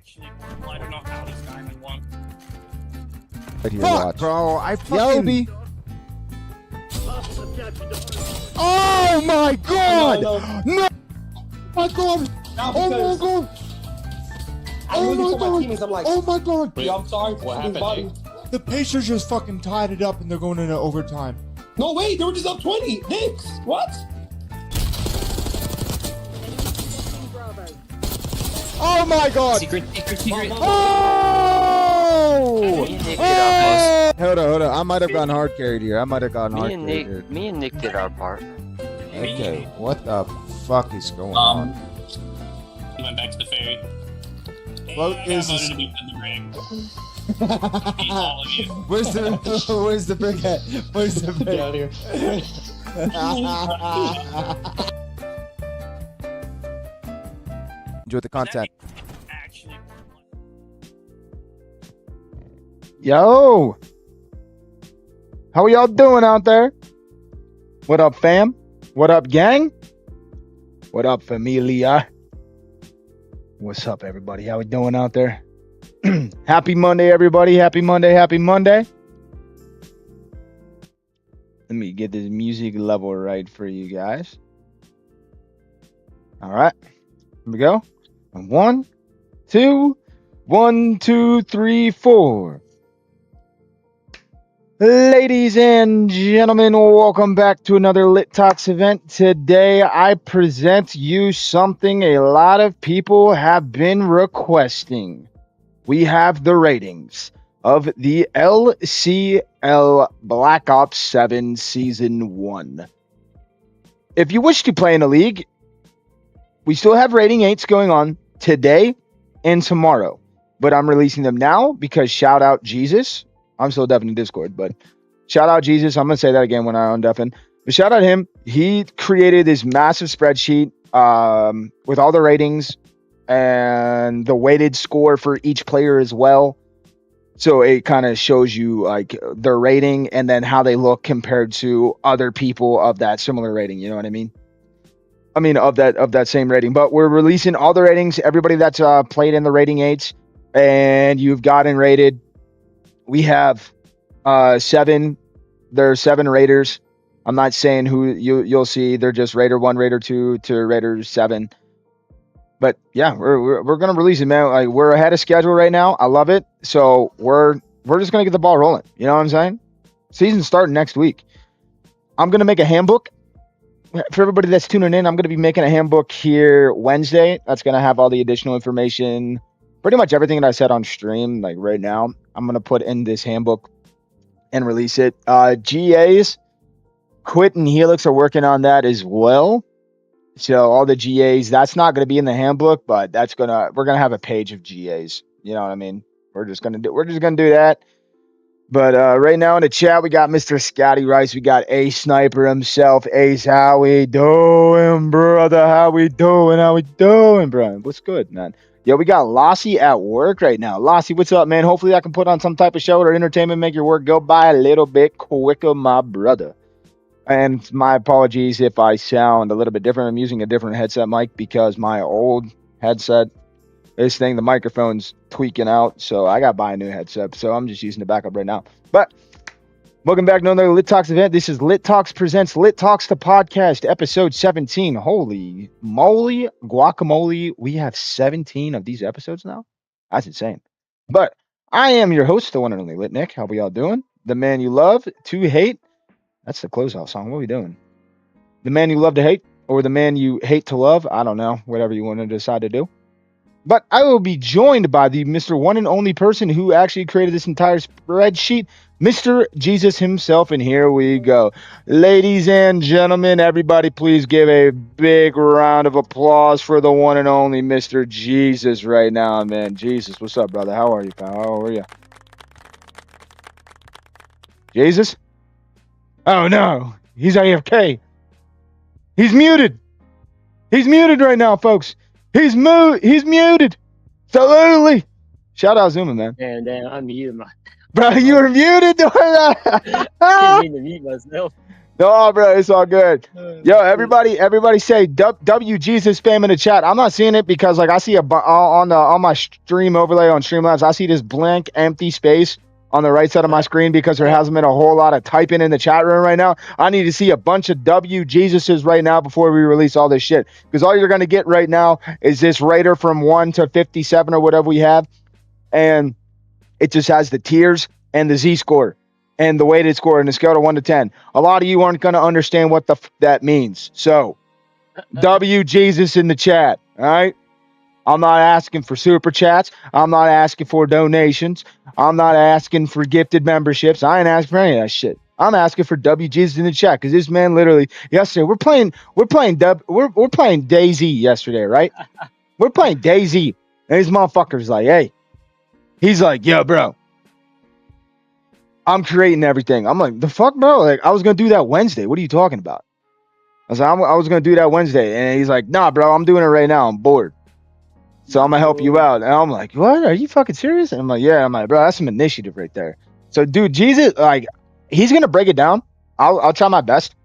Actually, I don't know how this diamond won. Fuck, bro. I fucking... Yobi. Oh my god! No. No! My god! Oh my god! I'm looking for my god! teammates. I'm like, Oh my god! yo, I'm sorry. What happened, Bobby. The Pacers just fucking tied it up and they're going into overtime. No, wait, they were just up 20. Knicks. What? Oh my god! Secret. Oh! Me and Nick did our part. Hold on. I might have gone hard carried here. Me and Nick did our part. Okay, what the fuck is going on? He went back to the ferry. Well, I is voted this- to be in the ring. Beat all of you. Where's the big head? Where's the big Get out of here. Enjoy the content. Actually, Yo! How y'all doing out there? What up, fam? What up, gang? What up, familia? What's up, everybody? How we doing out there? Happy Monday, everybody. Happy Monday. Let me get this music level right for you guys. All right. Here we go. 1, 2, 1, 2, 3, 4. Ladies and gentlemen, welcome back to another LiTalks event. Today, I present you something a lot of people have been requesting. We have the ratings of the LCL Black Ops 7 Season 1. If you wish to play in a league, we still have rating 8s going on today and tomorrow. But I'm releasing them now because shout out Geezus. I'm still deaf in Discord, but shout out Geezus. I'm going to say that again when I undeafen. But shout out him. He created this massive spreadsheet with all the ratings and the weighted score for each player as well. So it kind of shows you like their rating and then how they look compared to other people of that similar rating. You know what I mean? Of that same rating. But we're releasing all the ratings. Everybody that's played in the rating 8s and you've gotten rated. We have 7. There are 7 raters. I'm not saying who you'll see. They're just Raider 1, Raider 2 to Raider 7. But yeah, we're gonna release it, man. Like we're ahead of schedule right now. I love it. So we're just gonna get the ball rolling. You know what I'm saying? Season's starting next week. I'm gonna make a handbook for everybody that's tuning in. I'm gonna be making a handbook here Wednesday. That's gonna have all the additional information, pretty much everything that I said on stream. Like right now, I'm gonna put in this handbook and release it. GAs, Quit and Helix are working on that as well. So all the GAs, that's not going to be in the handbook, but we're going to have a page of GAs. You know what I mean? We're just going to do that. But right now in the chat, we got Mr. Scotty Rice. We got Ace Sniper himself. Ace, how we doing, brother? How we doing, bro? What's good, man? Yo, we got Lassie at work right now. Lassie, what's up, man? Hopefully I can put on some type of show or entertainment, make your work go by a little bit quicker, my brother. And my apologies if I sound a little bit different. I'm using a different headset mic because my old headset, the microphone's tweaking out. So I got to buy a new headset. So I'm just using the backup right now. But welcome back to another LiTalks event. This is LiTalks presents LiTalks The Podcast, episode 17. Holy moly, guacamole. We have 17 of these episodes now. That's insane. But I am your host, the one and only Lit Nick. How we all doing? The man you love to hate. That's the closeout song. What are we doing? The man you love to hate or the man you hate to love? I don't know. Whatever you want to decide to do. But I will be joined by the Mr. One and only person who actually created this entire spreadsheet, Mr. Geezus himself. And here we go. Ladies and gentlemen, everybody please give a big round of applause for the one and only Mr. Geezus right now, man. Geezus, what's up, brother? How are you, pal? How are you? Geezus? Oh no, he's AFK. He's muted. He's muted right now, folks. He's muted. Absolutely. Shout out Zuma, man. Damn, I'm muted, man. Bro, you were muted. I didn't mean to mute myself. No, bro, it's all good. Yo, everybody say W Jesus spam in the chat. I'm not seeing it because like I see on my stream overlay on Streamlabs, I see this blank empty space on the right side of my screen because there hasn't been a whole lot of typing in the chat room right now. I need to see a bunch of W Jesuses right now before we release all this shit. Because all you're gonna get right now is this rater from 1 to 57 or whatever we have, and it just has the tiers and the Z score and the weighted score and the scale of 1 to 10. A lot of you aren't going to understand what that means. So, W Jesus in the chat. All right. I'm not asking for super chats. I'm not asking for donations. I'm not asking for gifted memberships. I ain't asking for any of that shit. I'm asking for W Jesus in the chat because this man literally yesterday we're playing DayZ yesterday, right? We're playing DayZ, and this motherfucker's like, hey, he's like, yo, bro, I'm creating everything. I'm like, the fuck, bro? Like, I was gonna do that Wednesday. What are you talking about? I was like, I was gonna do that Wednesday, and he's like, nah, bro, I'm doing it right now. I'm bored, so I'm gonna help you out. And I'm like, what? Are you fucking serious? And I'm like, yeah. I'm like, bro, that's some initiative right there. So, dude, Jesus, like, he's gonna break it down. I'll try my best,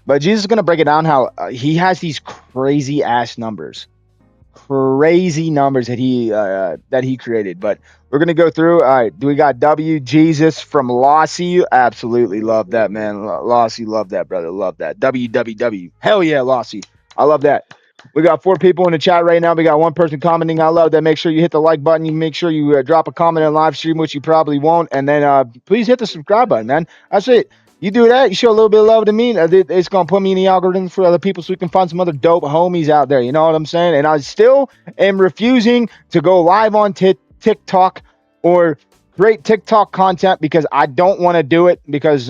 but Jesus is gonna break it down how he has these crazy ass numbers that he created. But we're gonna go through. All right, do we got W Jesus from Lossy? Absolutely love that, man. Lossy, love that, brother. Love that. WWW. Hell yeah, Lossy. I love that. We got 4 people in the chat right now. We got 1 person commenting. I love that. Make sure you hit the like button. You make sure you drop a comment in live stream, which you probably won't. And then please hit the subscribe button, man. That's it. You do that, you show a little bit of love to me. It's going to put me in the algorithm for other people so we can find some other dope homies out there. You know what I'm saying? And I still am refusing to go live on TikTok or create TikTok content because I don't want to do it because,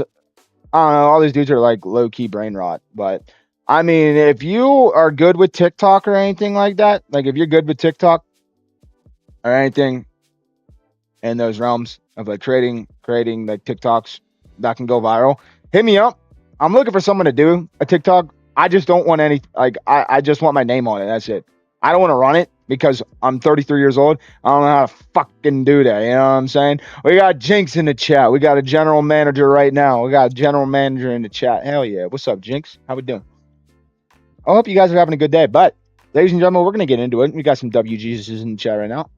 I don't know, all these dudes are like low-key brain rot. But, I mean, if you are good with TikTok or anything like that, like if you're good with TikTok or anything in those realms of like creating like TikToks that can go viral, hit me up. I'm looking for someone to do a TikTok. I just don't want any, like, I just want my name on it. That's it. I don't want to run it because I'm 33 years old. I don't know how to fucking do that. You know what I'm saying? We got Jinx in the chat. We got a general manager right now. We got a general manager in the chat. Hell yeah. What's up, Jinx? How we doing? I hope you guys are having a good day. But, ladies and gentlemen, we're going to get into it. We got some WJesus in the chat right now.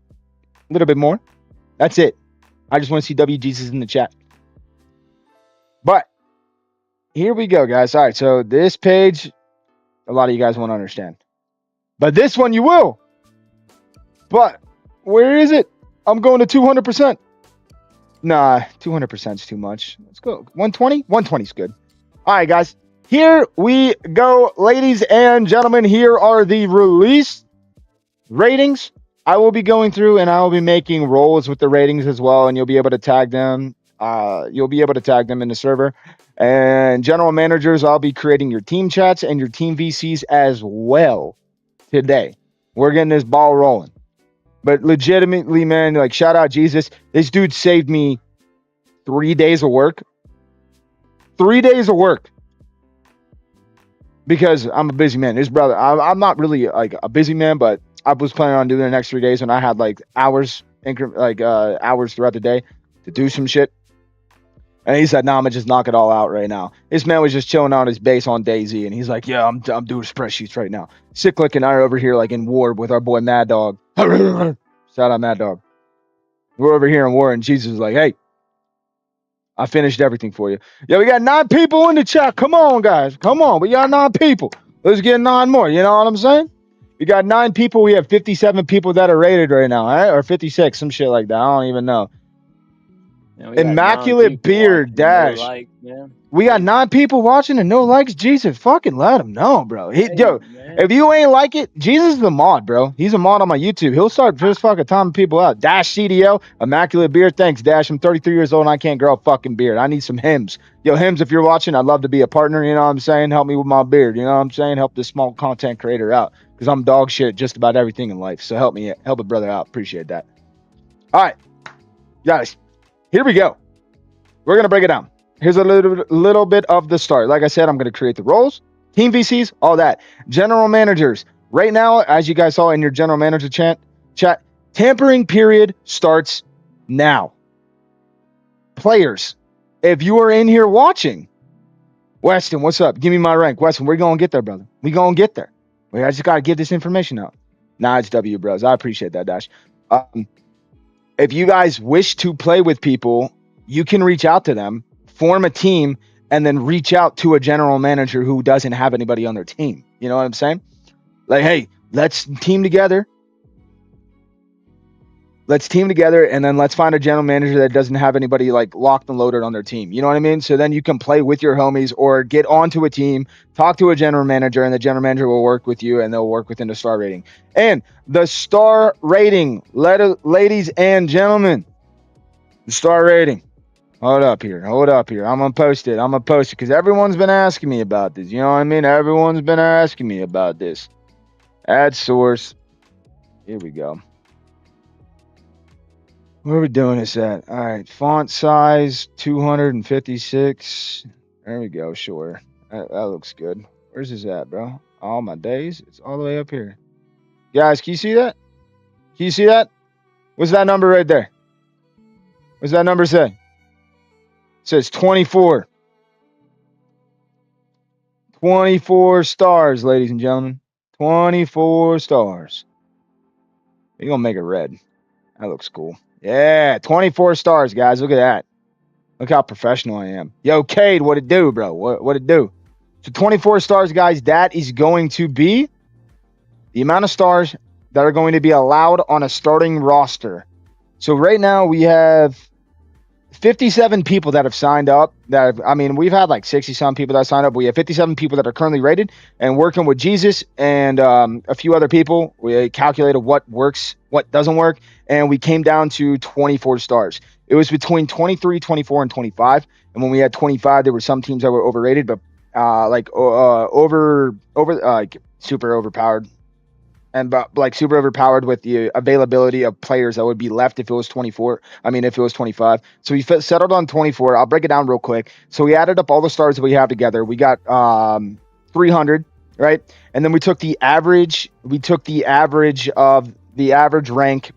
A little bit more. That's it. I just want to see WJesus in the chat. But here we go, guys. All right, so this page, a lot of you guys won't understand. But this one you will. But where is it? I'm going to 200%. Nah, 200% is too much. Let's go. 120? 120 is good. All right, guys. Here we go. Ladies and gentlemen, here are the release ratings. I will be going through and I will be making roles with the ratings as well, and you'll be able to tag them. You'll be able to tag them in the server. And general managers, I'll be creating your team chats and your team VCs as well today. We're getting this ball rolling. But legitimately, man, like, shout out Jesus. This dude saved me 3 days of work. 3 days of work. Because I'm a busy man. His brother, I'm not really like a busy man, but I was planning on doing the next 3 days, and I had like hours throughout the day to do some shit. And he said, nah, I'm gonna just knock it all out right now. This man was just chilling on his base on DayZ, and he's like, yeah, I'm doing spreadsheets right now. Cyclic and I are over here like in war with our boy Mad Dog. Shout out Mad Dog. We're over here in war, and Jesus is like, hey, I finished everything for you. Yeah, we got 9 people in the chat. Come on, guys. Come on. We got 9 people. Let's get 9 more. You know what I'm saying? We got 9 people. We have 57 people that are rated right now, right? Or 56, some shit like that. I don't even know. Yeah, Immaculate Beard Dash. We got 9 people watching and no likes. Jesus, fucking let him know, bro. If you ain't like it, Jesus is the mod, bro. He's a mod on my YouTube. He'll start just fucking timing people out. Dash CDL, Immaculate Beard. Thanks, Dash. I'm 33 years old and I can't grow a fucking beard. I need some hymns. Yo, hymns, if you're watching, I'd love to be a partner. You know what I'm saying? Help me with my beard. You know what I'm saying? Help this small content creator out because I'm dog shit just about everything in life. So help a brother out. Appreciate that. All right, guys, here we go. We're going to break it down. Here's a little bit of the start. Like I said, I'm going to create the roles, team VCs, all that. General managers. Right now, as you guys saw in your general manager chat, tampering period starts now. Players, if you are in here watching, Weston, what's up? Give me my rank. Weston, we're going to get there, brother. We going to get there. I just got to give this information out. Nah, it's W, bros. I appreciate that, Dash. If you guys wish to play with people, you can reach out to them, form a team, and then reach out to a general manager who doesn't have anybody on their team. You know what I'm saying? Like, hey, let's team together. Let's team together, and then let's find a general manager that doesn't have anybody like locked and loaded on their team. You know what I mean? So then you can play with your homies or get onto a team, talk to a general manager, and the general manager will work with you, and they'll work within the star rating. And the star rating, ladies and gentlemen, the star rating. Hold up here. I'm gonna post it because everyone's been asking me about this. You know what I mean? Everyone's been asking me about this. Add source. Here we go. Where are we doing this at? All right, font size 256. There we go. Sure, that looks good. Where's this at, bro? All my days. It's all the way up here. Guys, can you see that? Can you see that? What's that number right there? What's that number say? It says 24. 24 stars, ladies and gentlemen. 24 stars. You're gonna make it red. That looks cool. Yeah, 24 stars, guys. Look at that. Look how professional I am. Yo, Cade, what it do, bro? What it do? So 24 stars, guys. That is going to be the amount of stars that are going to be allowed on a starting roster. So right now we have 57 people that have signed up. We've had like 60-some people that signed up. We have 57 people that are currently rated, and working with Geezus and a few other people, we calculated what works, what doesn't work, and we came down to 24 stars. It was between 23, 24, and 25. And when we had 25, there were some teams that were overrated, but super overpowered. And like super overpowered with the availability of players that would be left if it was 24. If it was 25. So we settled on 24. I'll break it down real quick. So we added up all the stars that we have together. We got 300, right? And then we took the average. We took the average of the average rank,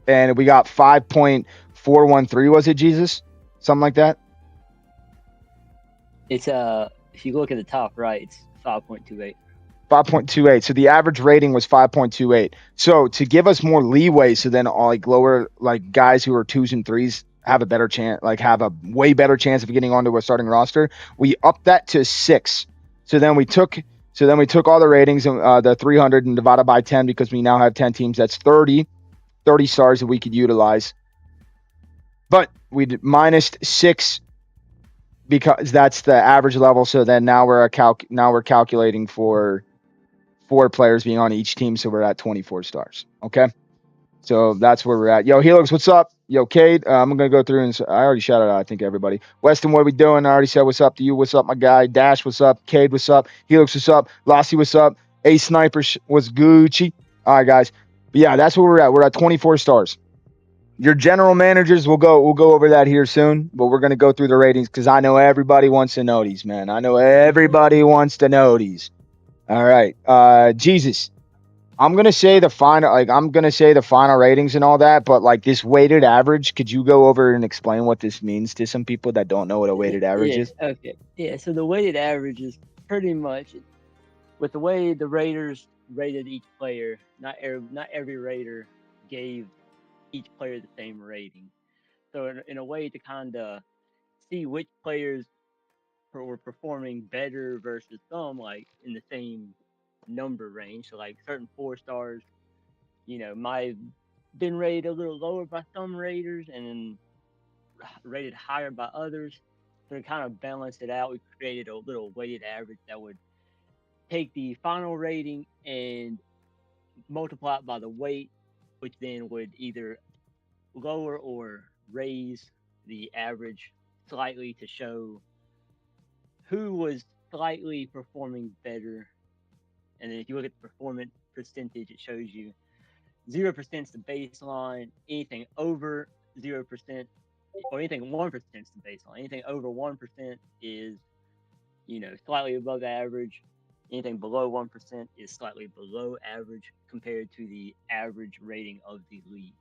and we got 5.413. Was it, Geezus? Something like that. It's if you look at the top right, it's 5.28. 5.28. So the average rating was 5.28. So to give us more leeway, so then all like lower like guys who are 2s and 3s have a better chance, like have a way better chance of getting onto a starting roster, we upped that to 6. So then we took all the ratings, the 300, and divided by 10 because we now have 10 teams. That's 30 stars that we could utilize. But we minus 6 because that's the average level. So then now we're calculating for 4 players being on each team, so we're at 24 stars. Okay, so that's where we're at. Yo, Helix, what's up? Yo, Cade, I'm gonna go through and I already shouted out, I think, everybody. Weston, what are we doing? I already said what's up to you. What's up, my guy? Dash, what's up? Cade, what's up? Helix, what's up? Lassie, what's up? A Sniper was Gucci. All right, guys. But yeah, that's where we're at. We're at 24 stars. Your general managers, we'll go over that here soon, but we're gonna go through the ratings because I know everybody wants to know these, man. I know everybody wants to know these. All right, Geezus, I'm gonna say the final ratings and all that, but like this weighted average, could you go over and explain what this means to some people that don't know what a weighted average is? Okay. Yeah. So the weighted average is pretty much with the way the raters rated each player. Not every rater gave each player the same rating. So in a way to kind of see which players were performing better versus some, like in the same number range. So like certain 4 stars, might have been rated a little lower by some raters and then rated higher by others. So to kind of balance it out, we created a little weighted average that would take the final rating and multiply it by the weight, which then would either lower or raise the average slightly to show who was slightly performing better. And then if you look at the performance percentage, it shows you 0% is the baseline. Anything over 0%, or anything 1% is the baseline. Anything over 1% is, slightly above average. Anything below 1% is slightly below average compared to the average rating of the league.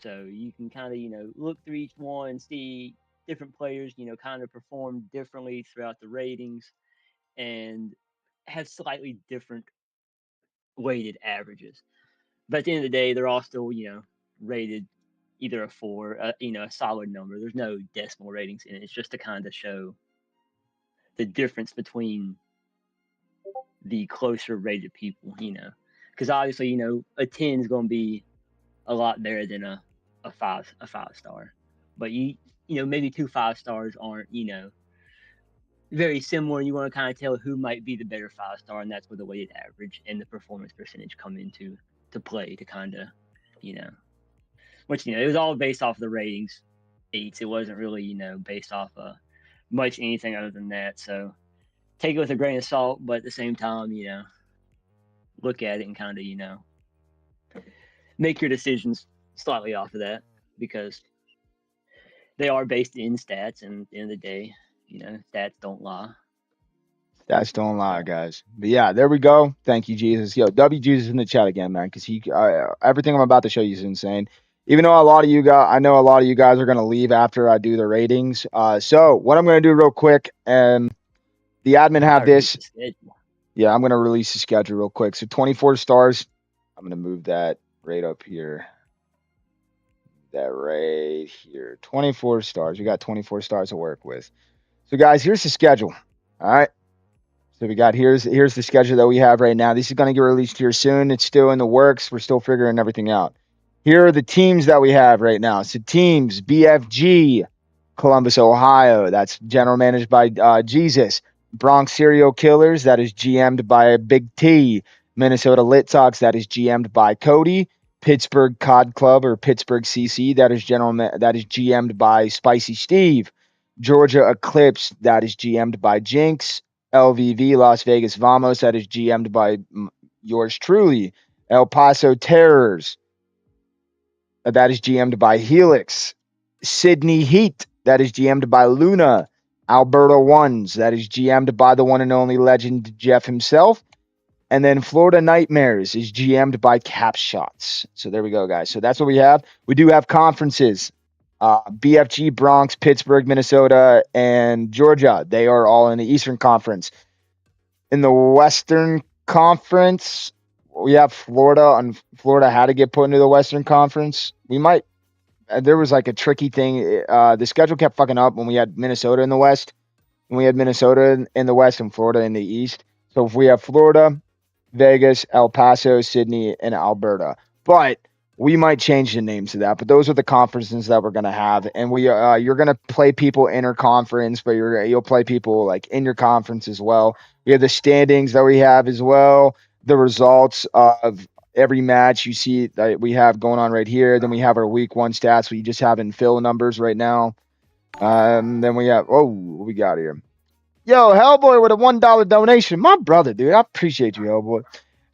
So you can kind of, look through each one and see different players, kind of perform differently throughout the ratings and have slightly different weighted averages. But at the end of the day, they're all still, rated either a 4, a solid number. There's no decimal ratings in it. It's just to kind of show the difference between the closer rated people, because obviously, a 10 is going to be a lot better than a 5-star, but maybe 2 5-stars aren't, very similar. You want to kind of tell who might be the better 5-star, and that's where the weighted average and the performance percentage come into play to kind of, which it was all based off the ratings. It wasn't really, based off much anything other than that. So take it with a grain of salt, but at the same time, look at it and kind of, make your decisions slightly off of that, because they are based in stats, and at the end of the day, stats don't lie. Stats don't lie, guys. But yeah, there we go. Thank you, Geezus. Yo, W Geezus in the chat again, man, because everything I'm about to show you is insane. Even though I know a lot of you guys are gonna leave after I do the ratings. So what I'm gonna do real quick, and the admin have this. Yeah, I'm gonna release the schedule real quick. So 24 stars. I'm gonna move that right up here. That right here. 24 stars. We got 24 stars to work with. So guys, here's the schedule. All right. So we got here's the schedule that we have right now. This is gonna get released here soon. It's still in the works. We're still figuring everything out. Here are the teams that we have right now. So teams, BFG, Columbus, Ohio. That's general managed by Geezus. Bronx Serial Killers. That is GM'd by Big T. Minnesota LiTalks. That is GM'd by Cody. Pittsburgh Cod Club or Pittsburgh CC. That is GM'd by Spicy Steve. Georgia Eclipse. That is GM'd by Jinx. LVV Las Vegas Vamos. That is GM'd by yours truly. El Paso Terrors. That is GM'd by Helix. Sydney Heat. That is GM'd by Luna. Alberta Ones. That is GM'd by the one and only legend Jeff himself. And then Florida Nightmares is GM'd by Cap Shots. So there we go, guys. So that's what we have. We do have conferences. BFG, Bronx, Pittsburgh, Minnesota, and Georgia. They are all in the Eastern Conference. In the Western Conference, we have Florida, and Florida had to get put into the Western Conference. We might. There was like a tricky thing. The schedule kept fucking up when we had Minnesota in the West. When we had Minnesota in the West and Florida in the East. So if we have Florida, Vegas, El Paso, Sydney, and Alberta. But we might change the names of that. But those are the conferences that we're gonna have, and you're gonna play people inter-conference, but you'll play people like in your conference as well. We have the standings that we have as well, the results of every match you see that we have going on right here. Then we have our week 1 stats. We just have in fill numbers right now. Then we have what we got here. Yo, Hellboy with a $1 donation. My brother, dude. I appreciate you, Hellboy.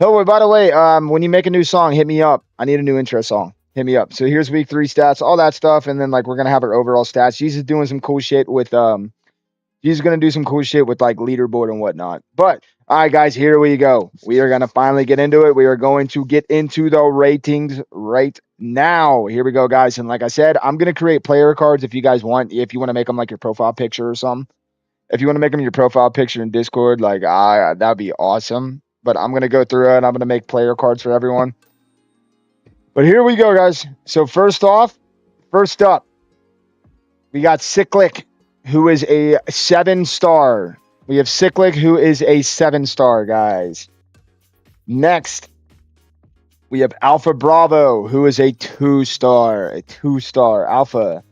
Hellboy, by the way, when you make a new song, hit me up. I need a new intro song. Hit me up. So here's week 3 stats, all that stuff, and then like we're gonna have our overall stats. Geezus is doing some cool shit with Geezus is gonna do some cool shit with like leaderboard and whatnot. But all right, guys, here we go. We are gonna finally get into it. We are going to get into the ratings right now. Here we go, guys. And like I said, I'm gonna create player cards if you guys want. If you want to make them like your profile picture or something. If you want to make them your profile picture in Discord, like that'd be awesome. But I'm gonna go through it and I'm gonna make player cards for everyone. But here we go, guys. So first up, we got Cyclic, who is a 7-star. We have Cyclic, who is a 7-star, guys. Next, we have Alpha Bravo, who is a 2-star. A 2-star Alpha.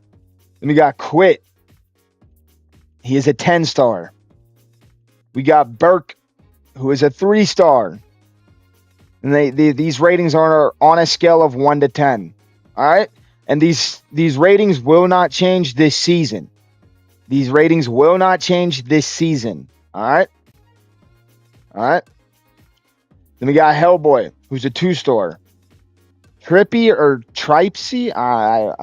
Then we got Quit. He is a 10-star. We got Burke, who is a 3-star. And these ratings are on a scale of 1 to 10. All right? And these ratings will not change this season. These ratings will not change this season. All right? All right? Then we got Hellboy, who's a 2-star. Trippy or Tripsy? I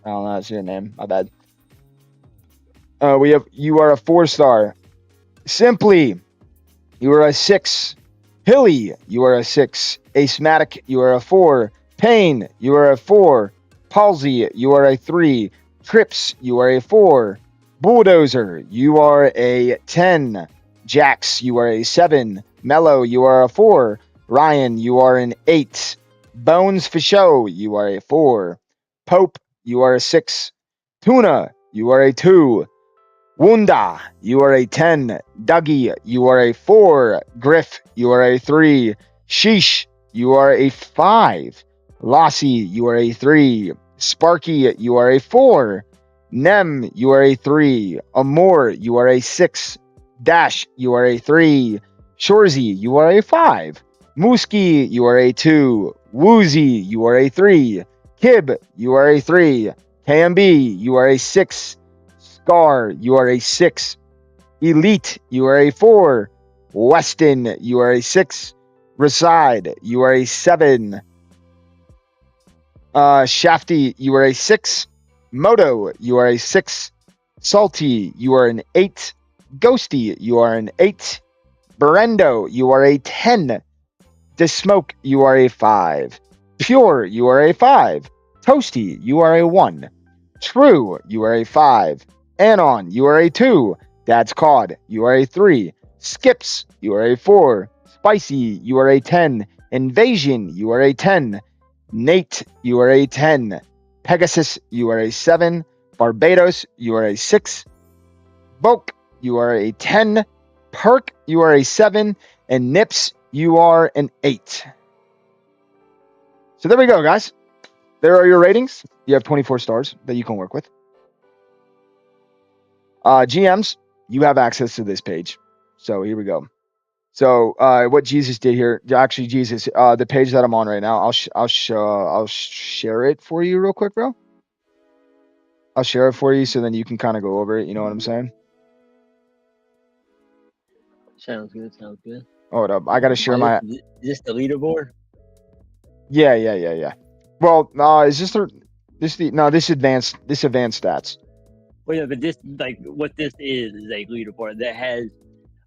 don't know. That's your name. My bad. You are a 4-star. Simply, you are a 6. Hilly, you are a 6. Asthmatic, you are a 4. Pain, you are a 4. Palsy, you are a 3. Trips, you are a 4. Bulldozer, you are a 10. Jax, you are a 7. Mello, you are a 4. Ryan, you are an 8. Bones for show, you are a 4. Pope, you are a 6. Tuna, you are a 2. Wunda, you are a 10. Dougie, you are a 4. Griff, you are a 3. Sheesh, you are a 5. Lassie, you are a 3. Sparky, you are a 4. Nem, you are a 3. Amor, you are a 6. Dash, you are a 3. Shorzy, you are a 5. Mooski, you are a 2. Woozy, you are a 3. Kib, you are a 3. KMB, you are a 6. Scar, you are a 6. Elite, you are a 4. Weston, you are a 6. Reside, you are a 7. Shafty, you are a 6. Moto, you are a 6. Salty, you are an 8. Ghosty, you are an 8. Berendo, you are a 10. Desmoke, you are a 5. Pure, you are a 5. Toasty, you are a 1. True, you are a 5. Anon, you are a 2. Dad's Cod, you are a 3. Skips, you are a 4. Spicy, you are a 10. Invasion, you are a 10. Nate, you are a 10. Pegasus, you are a 7. Barbados, you are a 6. Boke, you are a 10. Perk, you are a 7. And Nips, you are an 8. So there we go, guys. There are your ratings. You have 24 stars that you can work with. GMs, you have access to this page. So here we go. So what Geezus did here, actually Geezus, the page that I'm on right now, I'll share it for you real quick, bro. I'll share it for you so then you can kind of go over it. You know what I'm saying? Sounds good. Sounds good. Hold up, I gotta share my. Is this the leaderboard? Yeah. Well, is this this advanced stats? Well, yeah, but this like what this is a leaderboard that has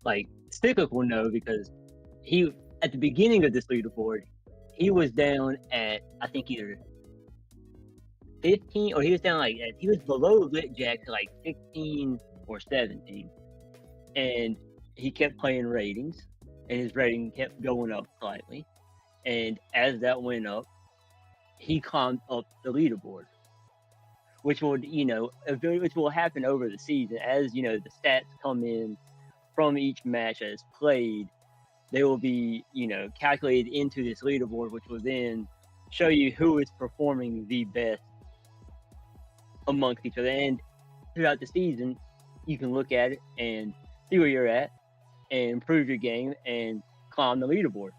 like Stickles will know because he at the beginning of this leaderboard he was down at I think either 15 or he was down like he was below LitJack to like 16 or 17, and he kept playing ratings, and his rating kept going up slightly, and as that went up, he climbed up the leaderboard, which will happen over the season as the stats come in from each match as played. They will be calculated into this leaderboard, which will then show you who is performing the best amongst each other. And throughout the season, you can look at it and see where you're at and improve your game and climb the leaderboard.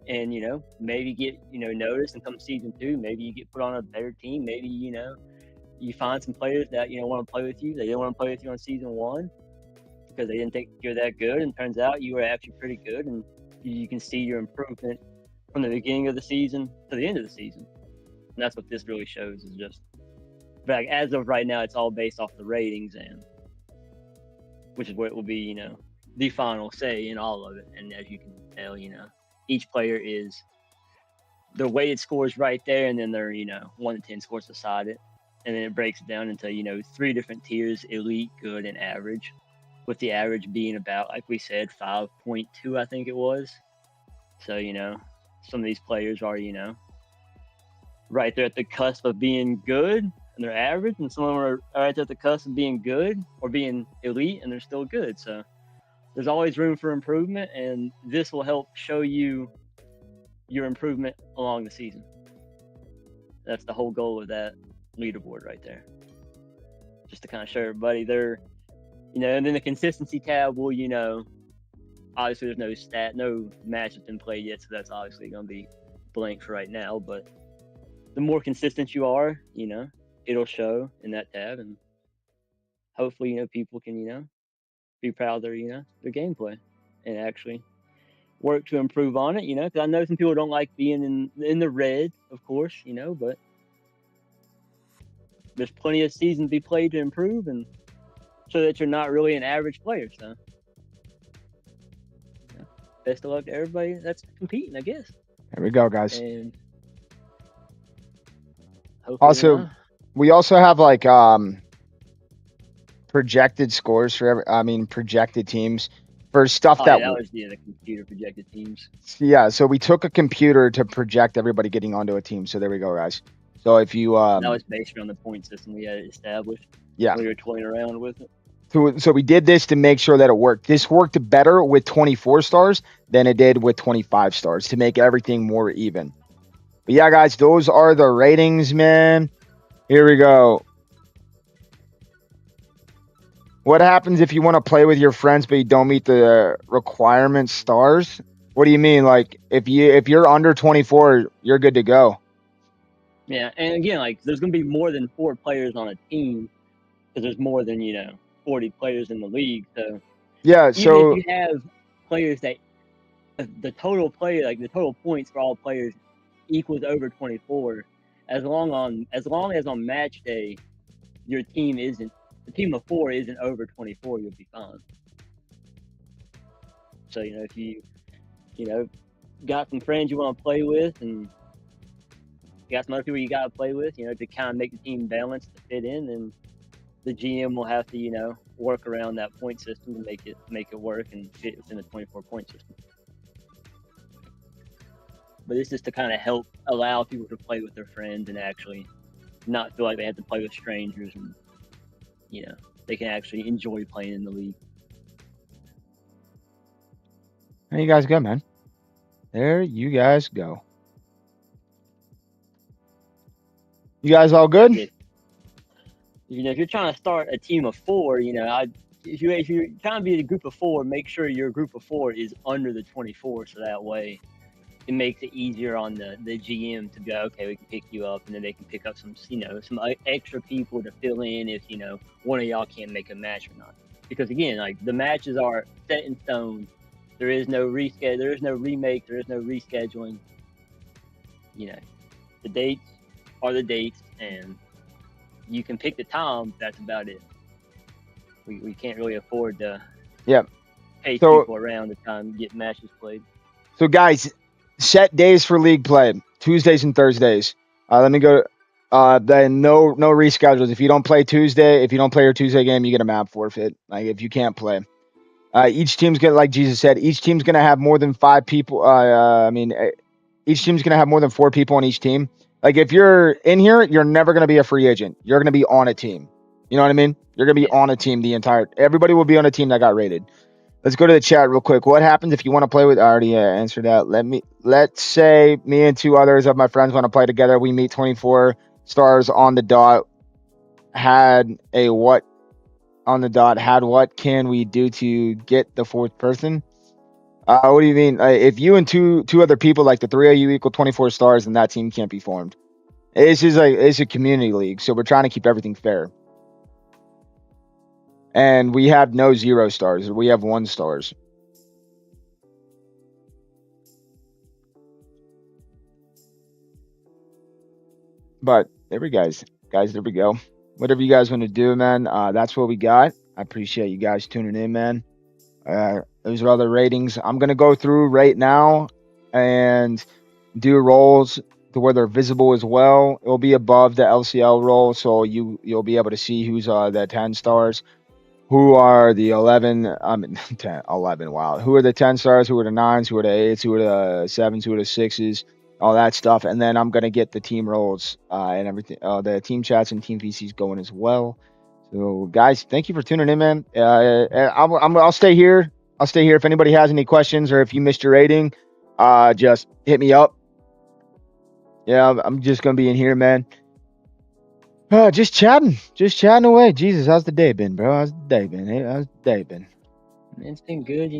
And maybe get noticed and come season 2, maybe you get put on a better team. Maybe you find some players that want to play with you. They didn't want to play with you on season 1 because they didn't think you're that good, and turns out you were actually pretty good, and you can see your improvement from the beginning of the season to the end of the season. And that's what this really shows, is just like as of right now, it's all based off the ratings, and which is what will be the final say in all of it. And as you can tell, each player is the weighted scores right there, and then their 1 to 10 scores beside it, and then it breaks it down into 3 different tiers: elite, good, and average, with the average being about, like we said, 5.2 I think it was. So some of these players are right there at the cusp of being good and they're average, and some of them are right there at the cusp of being good or being elite and they're still good. So there's always room for improvement, and this will help show you your improvement along the season. That's the whole goal of that leaderboard right there. Just to kind of show everybody there, and then the consistency tab will, obviously there's no match has been played yet, so that's obviously going to be blank for right now. But the more consistent you are, it'll show in that tab, and hopefully, people can, be proud of their gameplay and actually work to improve on it, because I know some people don't like being in the red, of course, but there's plenty of season to be played to improve and so that you're not really an average player. So best of luck to everybody that's competing, I guess. There we go, guys. And also, we also have like projected scores for projected teams for stuff Oh, that. yeah, that was the computer projected teams. Yeah, so we took a computer to project everybody getting onto a team. So there we go, guys. So if you That was based on the point system we had established. Yeah. We were toying around with it. So we did this to make sure that it worked. This worked better with 24 stars than it did with 25 stars to make everything more even. But yeah, guys, those are the ratings, man. Here we go. What happens if you want to play with your friends but you don't meet the requirement stars? What do you mean? Like if you're under 24, you're good to go. Yeah, and again, like there's gonna be more than 4 players on a team because there's more than 40 players in the league. So Yeah. So even if you have players that the total player, like the total points for all players, equals over 24, as long as on match day, your team isn't the team of 4 isn't over 24, you'll be fine. So if you got some friends you want to play with and you got some other people you got to play with, to kind of make the team balanced to fit in, and the GM will have to, work around that point system to make it work and fit within the 24 point system. But it's just to kind of help allow people to play with their friends and actually not feel like they have to play with strangers, and they can actually enjoy playing in the league. There you guys go, man. There you guys go. You guys all good? If you're trying to start a team of 4, if you're trying to be a group of 4, make sure your group of 4 is under the 24, so that way it makes it easier on the GM to go, okay, we can pick you up, and then they can pick up some extra people to fill in if one of y'all can't make a match or not. Because again, like the matches are set in stone. There is no reschedule. There is no remake. There is no rescheduling. The dates are the dates, and you can pick the time. That's about it. We can't really afford to pay people around the time to get matches played. So guys, set days for league play: Tuesdays and Thursdays. Let me go. Then no reschedules. If you don't play Tuesday, if you don't play your Tuesday game, you get a map forfeit. Like if you can't play. Each team's gonna, like Geezus said, each team's gonna have more than 5 people. Each team's gonna have more than 4 people on each team. Like if you're in here, you're never gonna be a free agent. You're gonna be on a team. You know what I mean? You're gonna be on a team everybody will be on a team that got rated. Let's go to the chat real quick. What happens if you want to play with? I already answered that. Let's say me and 2 others of my friends want to play together. We meet 24 stars on the dot. Had what can we do to get the 4th person? What do you mean? If you and two other people, like the 3 of you equal 24 stars, then that team can't be formed. It's just like it's a community league, so we're trying to keep everything fair. And we have no 0 stars. We have 1 stars. But there we go, guys. There we go. Whatever you guys want to do, man. That's what we got. I appreciate you guys tuning in, man. Those are all the ratings. I'm gonna go through right now and do rolls to where they're visible as well. It'll be above the LCL roll, so you'll be able to see who's the 10 stars, who are the 11. 10, 11. Wow. Who are the 10 stars? Who are the 9s? Who are the 8s? Who are the 7s? Who are the 6s? All that stuff, and then I'm gonna get the team rolls and everything, the team chats and team VCs going as well. So, guys, thank you for tuning in, man. I'll stay here. If anybody has any questions or if you missed your rating, just hit me up. Yeah, I'm just gonna be in here, man. Just chatting away. Jesus, how's the day been, bro? How's the day been? Hey, how's the day been? It's been good,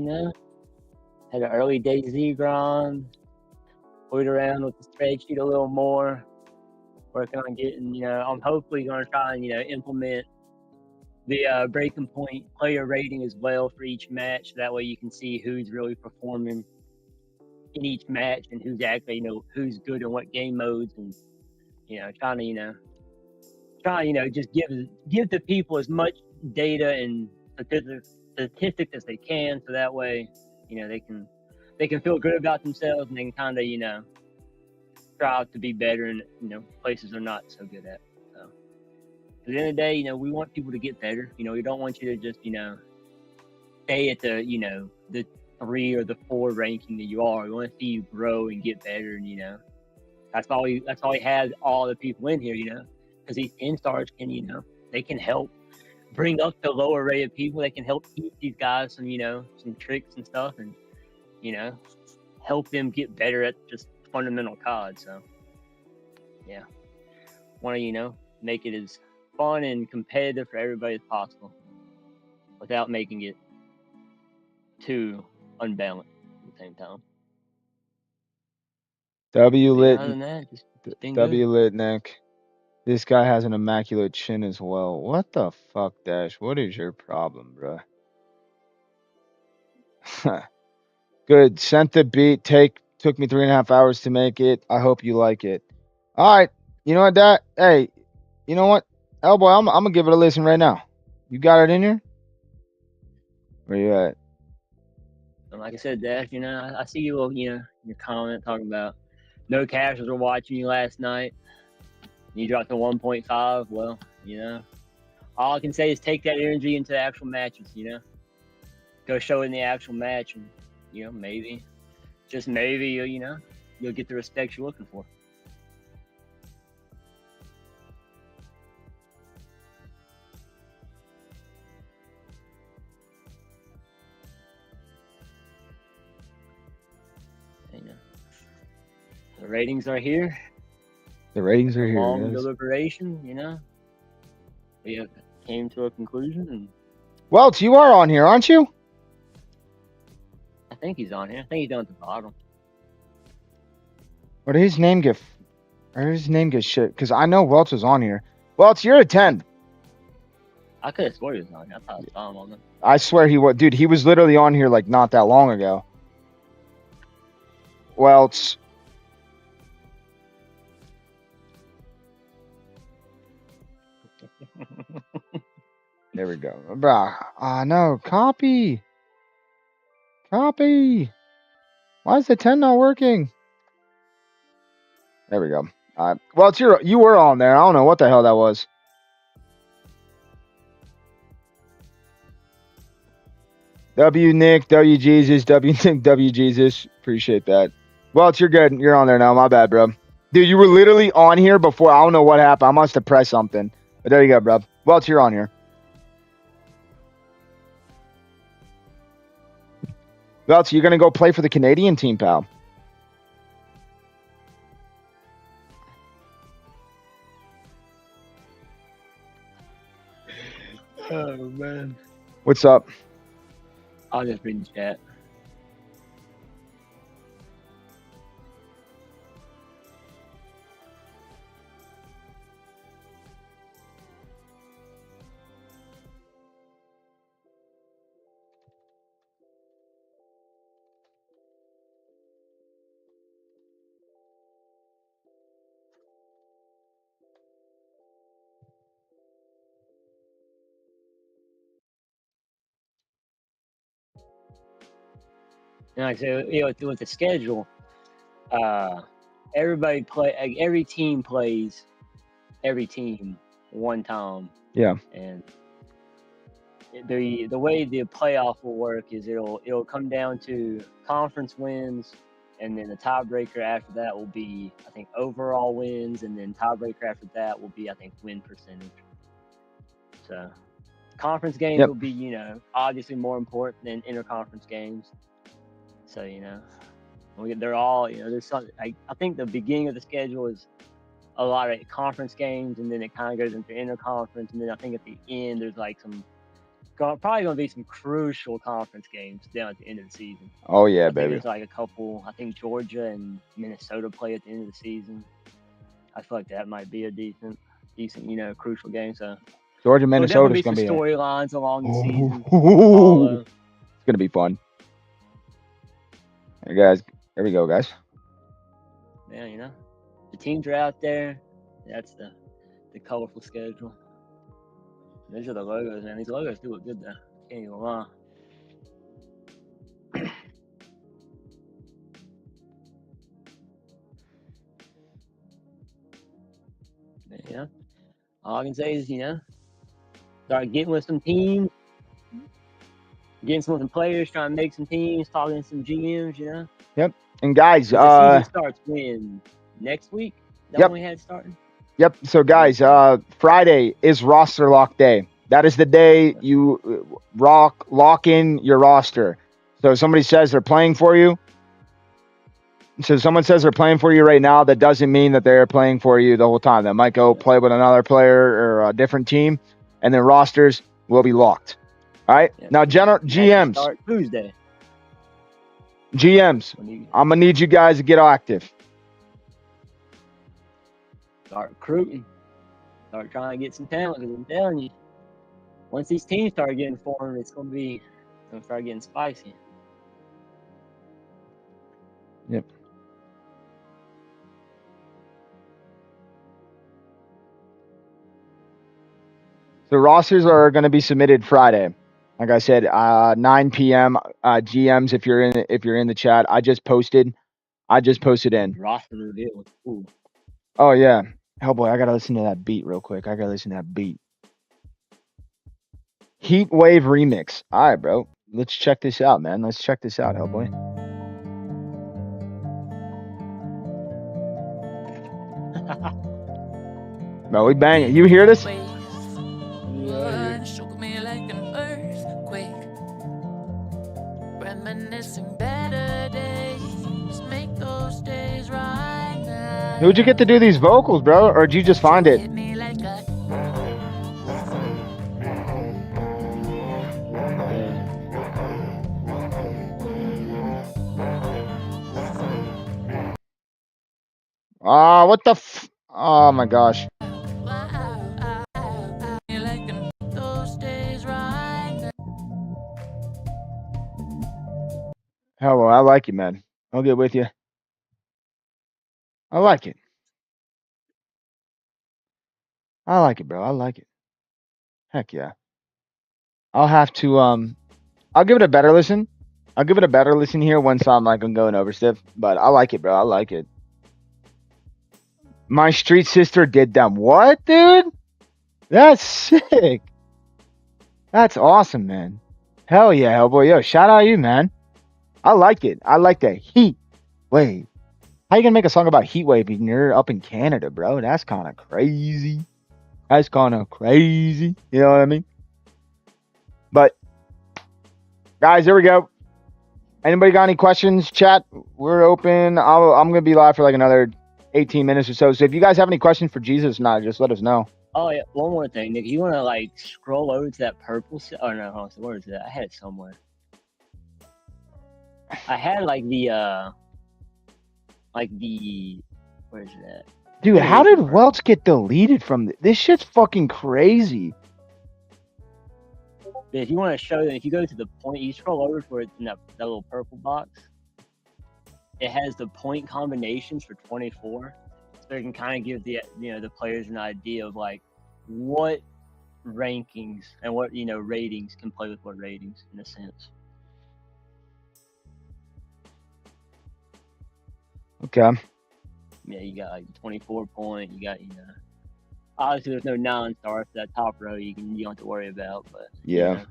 Had an early day Z-Gron. Toyed around with the spreadsheet a little more. Working on getting, I'm hopefully going to try and, implement the breaking point player rating as well for each match. That way you can see who's really performing in each match and who's actually, who's good in what game modes, and, trying to, just give the people as much data and statistics as they can, so that way, they can feel good about themselves, and they can kind of, strive to be better in, places they're not so good at. So, At the end of the day, you know, we want people to get better. You know, we don't want you to just, you know, stay at the, you know, the 3 or the 4 ranking that you are. We want to see you grow and get better, and you know, that's why we had all the people in here, you know, because these 10 stars can, you know, they can help bring up the lower rated people. They can help teach these guys some, you know, some tricks and stuff, and you know, help them get better at just fundamental COD. So yeah, want to, you know, make it as fun and competitive for everybody as possible without making it too unbalanced at the same time. W But lit. other than that, just being W good. lit, Nick. This guy has an immaculate chin as well. What the fuck, Dash? What is your problem, bruh? Good. Sent the beat. Took me 3.5 hours to make it. I hope you like it. All right. You know what, that? Hey, you know what? Elbow, I'm gonna give it a listen right now. You got it in here? Where you at? And like I said, Dash, you know, I see you, you know, your comment talking about no cashers were watching you last night. You dropped to 1.5. Well, you know, all I can say is take that energy into the actual matches. You know, go show it in the actual match, and you know, maybe, just maybe, you know, you'll get the respect you're looking for. You know, the ratings are here. The ratings are here. Long Guys. deliberation, you know, we have came to a conclusion, and Welch, you are on here, aren't you? I think he's on here. I think he's down at the bottom. Or did his name get shit? Because I know Welch was on here. Welch, you're a 10. I could have swore he was on here. I thought I saw him on there. I swear he was. Dude, he was literally on here like not that long ago. Welch. There we go. Bruh. No. Copy. Copy. Why is the 10 not working? There we go. All right. Well, you were on there. I don't know what the hell that was. W Nick, W Geezus, W Nick, W Geezus. Appreciate that. Well, you're good. You're on there now. My bad, bro. Dude, you were literally on here before. I don't know what happened. I must have pressed something. But there you go, bro. Well, you're on here. Well, you're going to go play for the Canadian team, pal. Oh man. What's up? I'll just read the chat. And like I said, you know, with the schedule, every team plays every team one time. Yeah. And the way the playoff will work is it'll come down to conference wins, and then the tiebreaker after that will be, I think, overall wins, and then tiebreaker after that will be, I think, win percentage. So conference games will be, you know, obviously more important than interconference games. So, you know, they're all, you know, there's something. I think the beginning of the schedule is a lot of conference games, and then it kind of goes into interconference, and then I think at the end there's like probably going to be some crucial conference games down at the end of the season. Oh yeah, I baby. think there's like a couple. I think Georgia and Minnesota play at the end of the season. I feel like that might be a decent, you know, crucial game. So Georgia, Minnesota's going to be some be storylines along the season. It's gonna be fun. Hey guys, there we go, guys. Yeah, you know, the teams are out there. That's the colorful schedule. These are the logos, man. These logos do look good though. Can't even lie. Yeah. All I can say is, start getting with some teams, getting some with some players, trying to make some teams, talking to some GMs, Yep. And guys, The season starts when? Next week? That Yep. when we had starting? Yep. So guys, Friday is roster lock day. That is the day you lock in your roster. So if somebody says they're playing for you. So someone says they're playing for you right now. That doesn't mean that they're playing for you the whole time. They might go play with another player or a different team, and their rosters will be locked. All right. Yeah. Now, GMs. Start Tuesday. GMs. I'm gonna need you guys to get active. Start recruiting. Start trying to get some talent. Because I'm telling you, once these teams start getting formed, it's gonna start getting spicy. Yep. So rosters are going to be submitted Friday. Like I said, 9 p.m. GMs, if you're in the chat, I just posted in. Roster reveal. Ooh. Oh yeah, Hellboy, I gotta listen to that beat real quick. Heat Wave remix. All right, bro. Let's check this out, man. Let's check this out, Hellboy. Bro, we bang it. You hear this? Yeah. Shook me like an earthquake. Reminiscing better days. Make those days right now. Who'd you get to do these vocals, bro? Or did you just find it? Hit me like a What the oh my gosh. Hell, well, I like it, man. I'll get with you. I like it. I like it, bro. I like it. Heck yeah. I'll have to I'll give it a better listen. I'll give it a better listen here once I'm going over stuff. But I like it, bro. I like it. My street sister did them. What, dude? That's sick. That's awesome, man. Hell yeah, Hellboy. Yo, shout out you, man. I like it. I like the heat wave. How you gonna make a song about heat wave when you're up in Canada, bro? That's kind of crazy. You know what I mean? But guys, here we go. Anybody got any questions? Chat. We're open. I'm gonna be live for another 18 minutes or so. So if you guys have any questions for Geezus, just let us know. Oh yeah, one more thing, Nick. You want to scroll over to that purple? Oh no, hold on. Where is that? I had it somewhere. I had the where is it at? Dude, how did Welts get deleted from this? Shit's fucking crazy. But if you want to show them, if you go to the point, you scroll over for it in that little purple box. It has the point combinations for 24, so it can kind of give the players an idea of what rankings and what ratings can play with what ratings in a sense. Okay. Yeah, you got 24 point. You got obviously there's no 9-star for that top row. You don't have to worry about, but yeah.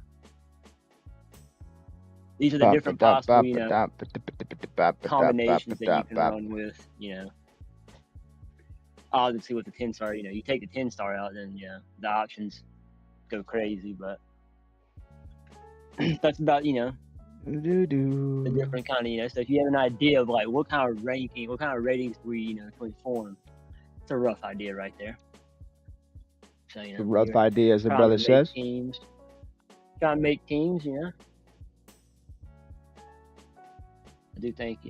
These are the different possible combinations that you can run with. Obviously with the 10-star, you take the 10-star out, then the options go crazy. But that's about the different kind of So if you have an idea of what kind of ranking, what kind of ratings do we can form, it's a rough idea right there. So a rough idea, as the brother says. Trying to make teams, I do think,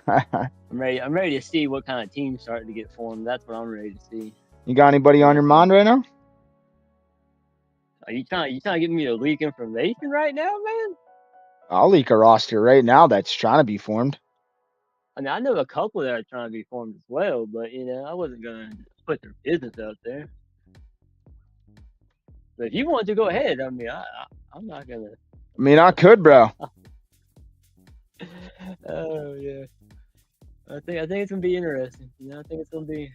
I'm ready to see what kind of teams starting to get formed. That's what I'm ready to see. You got anybody on your mind right now? Are you trying to get me to leak information right now, man? I'll leak a roster right now that's trying to be formed. I mean, I know a couple that are trying to be formed as well, but I wasn't gonna put their business out there. But if you want to go ahead, I mean, I'm not gonna. I mean, I could, bro. Oh yeah, I think it's gonna be interesting. I think it's gonna be.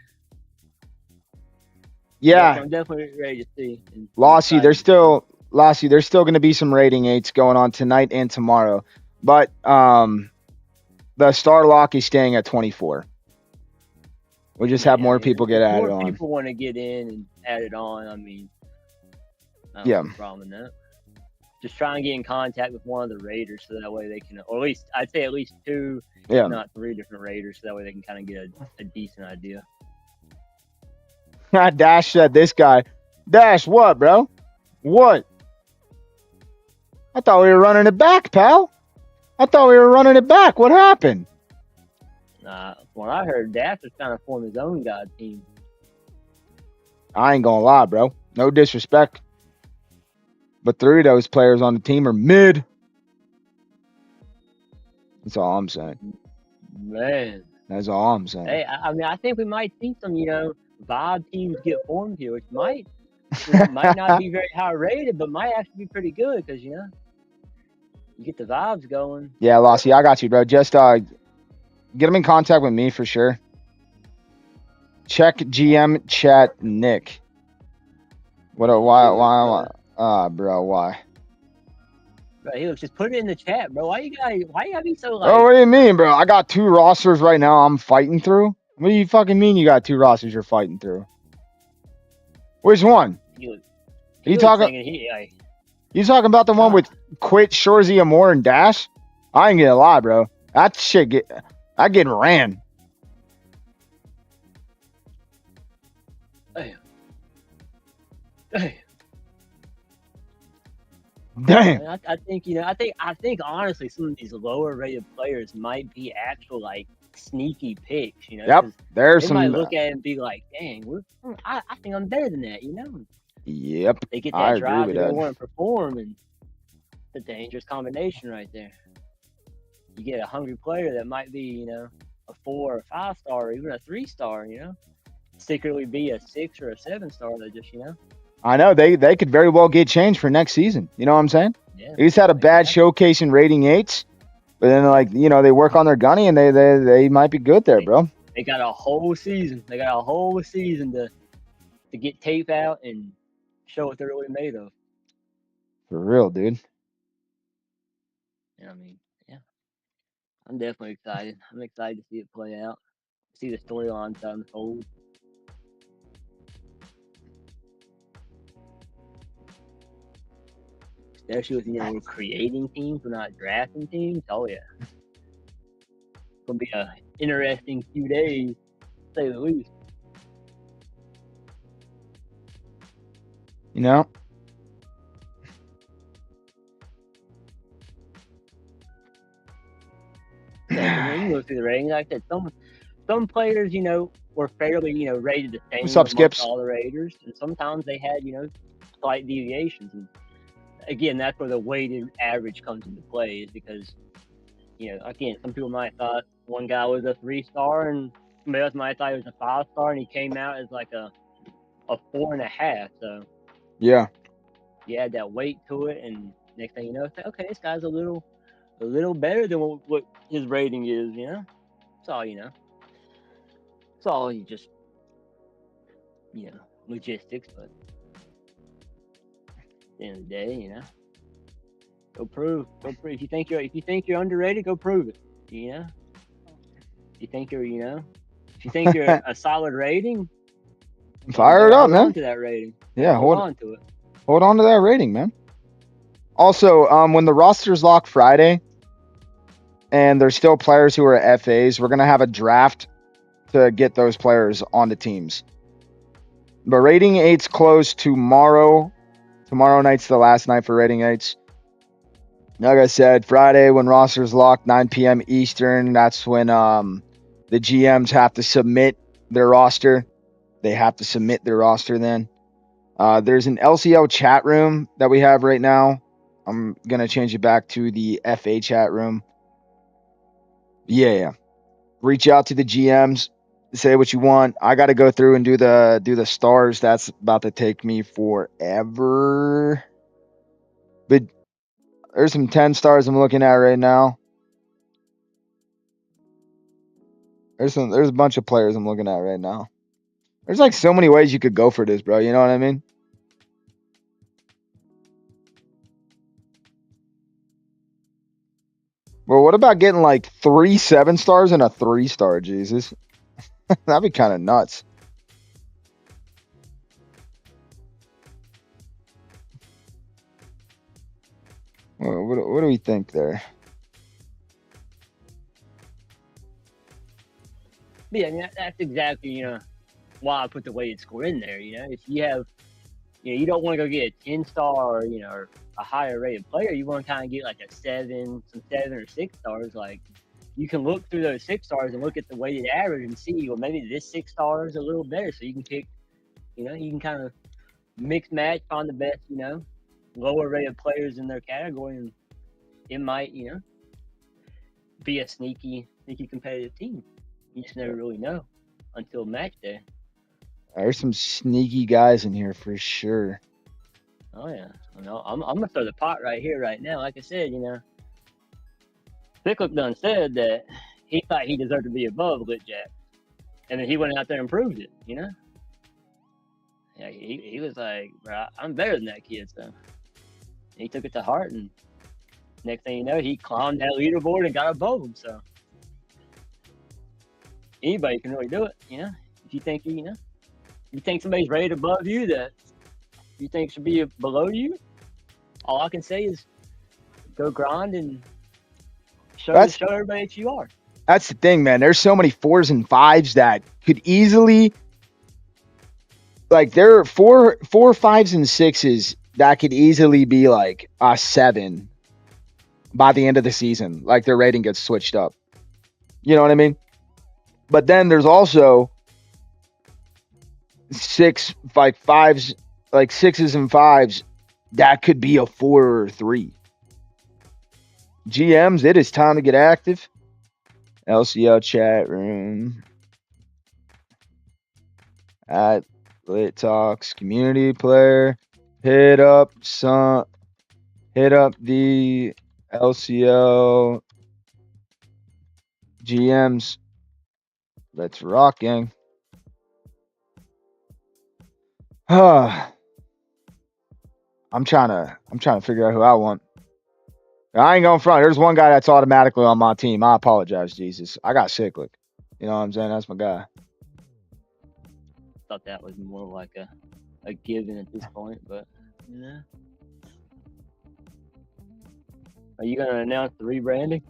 Yeah, I'm definitely ready to see. And Lossy, excited there's to still going to be some rating 8s going on tonight and tomorrow. But the star lock is staying at 24. We just have more I mean, people get if added more on. people want to get in and add it on, I mean, I don't Yeah. have a problem with that. Just try and get in contact with one of the raiders so that way they can, or at least I'd say at least 2, Yeah. if not 3 different raiders, so that way they can kind of get a decent idea. Dash said this guy. Dash, what, bro? What? I thought we were running it back, pal. I thought we were running it back. What happened? When I heard Dash was trying to form his own god team. I ain't gonna lie, bro. No disrespect. But 3 of those players on the team are mid. That's all I'm saying. Man. That's all I'm saying. Hey, I mean, I think we might see some, vibe teams get formed here, which might not be very high rated, but might actually be pretty good because, you get the vibes going. Yeah, Lossy, I got you, bro. Just get them in contact with me for sure. Check GM chat Nick. Why? Bro, why? Bro, he was just put it in the chat, bro. Why you gotta be so Oh, what do you mean, bro? I got 2 rosters right now I'm fighting through. What do you fucking mean you got 2 rosters you're fighting through? Which one? You talking about the one with Quit, Shorzy, Amore, and Dash? I ain't gonna lie, bro. That shit I get ran. Damn. I think honestly, some of these lower rated players might be actual like sneaky picks. Yep. There's they some. might look at it and be like, "Dang, I think I'm better than that." Yep. They get I that agree drive with to that. want to perform, and it's a dangerous combination right there. You get a hungry player that might be, a 4 or 5 star, or even a 3 star. Secretly be a 6 or a 7 star. That just, I know they could very well get changed for next season. You know what I'm saying? Yeah. They just had a bad showcase in rating 8s, but then they work on their gunny and they might be good there, bro. They got a whole season. They got a whole season to get tape out and show what they're really made of. For real, dude. Yeah, I'm definitely excited. I'm excited to see it play out, see the storylines unfold. Especially with we're creating teams, we're not drafting teams. Oh yeah, it's gonna be a interesting few days, to say the least. Yeah, you look through the ratings. Like I said, some players, were fairly, rated the same. What's up, Skips? All the Raiders, and sometimes they had, slight deviations. And again, that's where the weighted average comes into play, is because, again, some people might have thought one guy was a 3 star, and somebody else might have thought he was a 5 star, and he came out as like a 4.5. So yeah, you add that weight to it, and next thing you know, it's like, okay, this guy's a little better than what his rating is. It's all It's all you just logistics, but at the end of the day, go prove. If you think you're underrated, go prove it. If you think you're a solid rating, fire it up, hold man. on to that rating. Yeah, hold on to it. Hold on to that rating, man. Also, when the roster's locked Friday, and there's still players who are FAs, we're gonna have a draft to get those players onto teams. But rating 8's closed tomorrow. Tomorrow night's the last night for rating 8's. Like I said, Friday when roster's locked, 9 p.m. Eastern, that's when the GMs have to submit their roster. They have to submit their roster then. There's an LCL chat room that we have right now. I'm going to change it back to the FA chat room. Yeah. Reach out to the GMs. Say what you want. I got to go through and do the stars. That's about to take me forever. But there's some 10 stars I'm looking at right now. There's a bunch of players I'm looking at right now. There's like so many ways you could go for this, bro. You know what I mean? Well, what about getting like 3 7-stars and a 3-star, Jesus? That'd be kind of nuts. What do we think there? Yeah, I mean, that's exactly, why I put the weighted score in there. If you have, you don't want to go get a 10-star or a higher rated player. You want to kind of get like some 7 or 6 stars. Like, you can look through those 6 stars and look at the weighted average and see, well, maybe this 6-star is a little better. So you can pick, you can kind of mix match, find the best, lower rated players in their category, and it might, be a sneaky competitive team. You just never really know until match day. There's some sneaky guys in here for sure. Oh yeah, I'm gonna throw the pot right here, right now. Like I said, Picklick done said that he thought he deserved to be above LitJack, and then he went out there and proved it. Yeah, he was like, bro, I'm better than that kid. So he took it to heart, and next thing you know, he climbed that leaderboard and got above him. So anybody can really do it. If you think you think somebody's rated above you that you think should be below you, all I can say is go grind and show everybody that you are. That's the thing, man. There's so many 4s and 5s that could easily, like, there are 4, 5s, and 6s that could easily be like a 7 by the end of the season. Like, their rating gets switched up. You know what I mean? But then there's also 6, like 5s, like 6s and 5s that could be a 4 or 3. GMs, it is time to get active. LCL chat room at LiTalks community player. Hit up the LCL GMs. Let's rock, gang. I'm trying to figure out who I want. I ain't going front. There's one guy that's automatically on my team. I apologize, Jesus. I got Cyclic. You know what I'm saying? That's my guy. Thought that was more like a given at this point, but Are you gonna announce the rebranding?